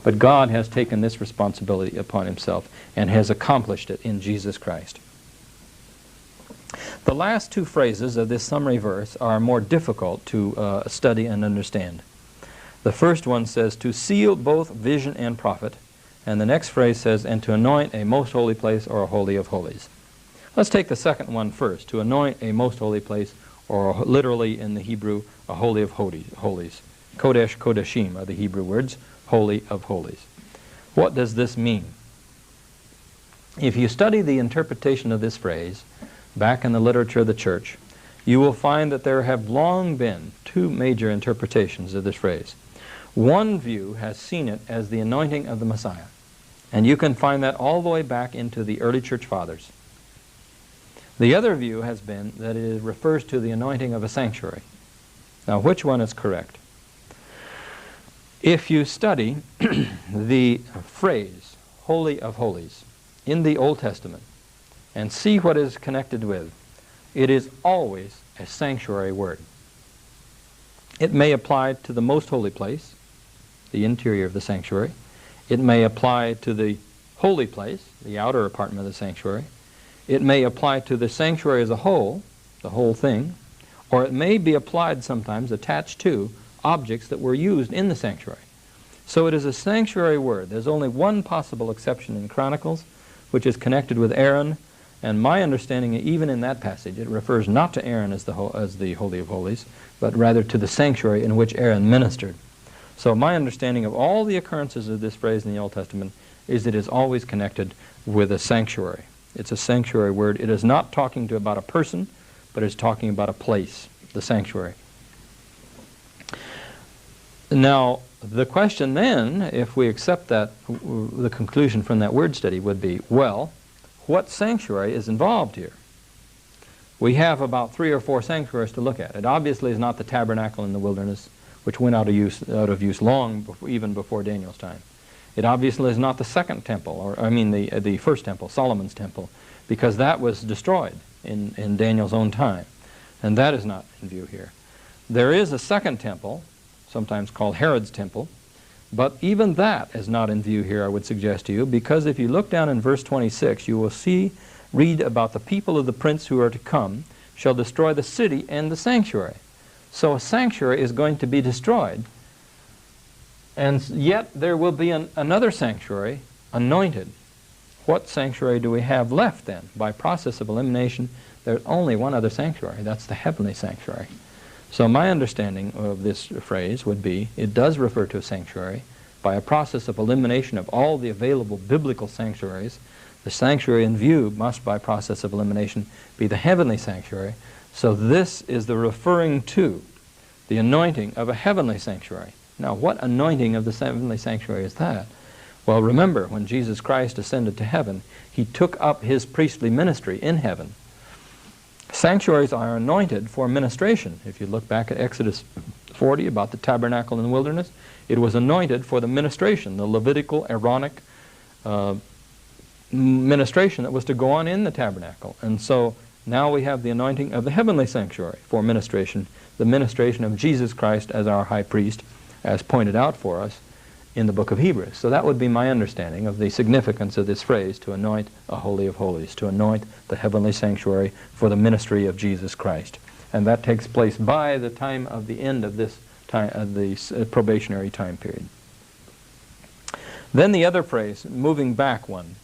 But God has taken this responsibility upon himself and has accomplished it in Jesus Christ. The last two phrases of this summary verse are more difficult to study and understand. The first one says, to seal both vision and prophet, and the next phrase says, and to anoint a most holy place or a holy of holies. Let's take the second one first, to anoint a most holy place, or literally in the Hebrew, a holy of holies. Kodesh, Kodeshim are the Hebrew words, holy of holies. What does this mean? If you study the interpretation of this phrase back in the literature of the church, you will find that there have long been two major interpretations of this phrase. One view has seen it as the anointing of the Messiah, and you can find that all the way back into the early church fathers. The other view has been that it refers to the anointing of a sanctuary. Now, which one is correct? If you study the phrase, Holy of Holies, in the Old Testament, and see what it is connected with, it is always a sanctuary word. It may apply to the most holy place, the interior of the sanctuary. It may apply to the holy place, the outer apartment of the sanctuary. It may apply to the sanctuary as a whole, the whole thing, or it may be applied sometimes, attached to, objects that were used in the sanctuary. So it is a sanctuary word. There's only one possible exception in Chronicles, which is connected with Aaron, and my understanding, even in that passage, it refers not to Aaron as the Holy of Holies, but rather to the sanctuary in which Aaron ministered. So my understanding of all the occurrences of this phrase in the Old Testament is it is always connected with a sanctuary. It's a sanctuary word. It is not talking about a person, but it's talking about a place, the sanctuary. Now, the question then, if we accept that, the conclusion from that word study would be, well, what sanctuary is involved here? We have about 3 or 4 sanctuaries to look at. It obviously is not the tabernacle in the wilderness, which went out of use long even before Daniel's time. It obviously is not the second temple, or the first temple, Solomon's temple, because that was destroyed in Daniel's own time, and that is not in view here. There is a second temple, sometimes called Herod's temple, but even that is not in view here, I would suggest to you, because if you look down in verse 26, you will read about the people of the prince who are to come shall destroy the city and the sanctuary. So a sanctuary is going to be destroyed, and yet there will be another sanctuary anointed. What sanctuary do we have left then? By process of elimination, there's only one other sanctuary. That's the heavenly sanctuary. So my understanding of this phrase would be, it does refer to a sanctuary. By a process of elimination of all the available biblical sanctuaries, the sanctuary in view must, by process of elimination, be the heavenly sanctuary. So this is the referring to the anointing of a heavenly sanctuary. Now, what anointing of the heavenly sanctuary is that? Well, remember, when Jesus Christ ascended to heaven, he took up his priestly ministry in heaven. Sanctuaries are anointed for ministration. If you look back at Exodus 40 about the tabernacle in the wilderness, it was anointed for the ministration, the Levitical, Aaronic ministration that was to go on in the tabernacle. And so now we have the anointing of the heavenly sanctuary for ministration, the ministration of Jesus Christ as our high priest, as pointed out for us in the book of Hebrews. So that would be my understanding of the significance of this phrase, to anoint a holy of holies, to anoint the heavenly sanctuary for the ministry of Jesus Christ. And that takes place by the time of the end of this time, the probationary time period. Then the other phrase, moving back one,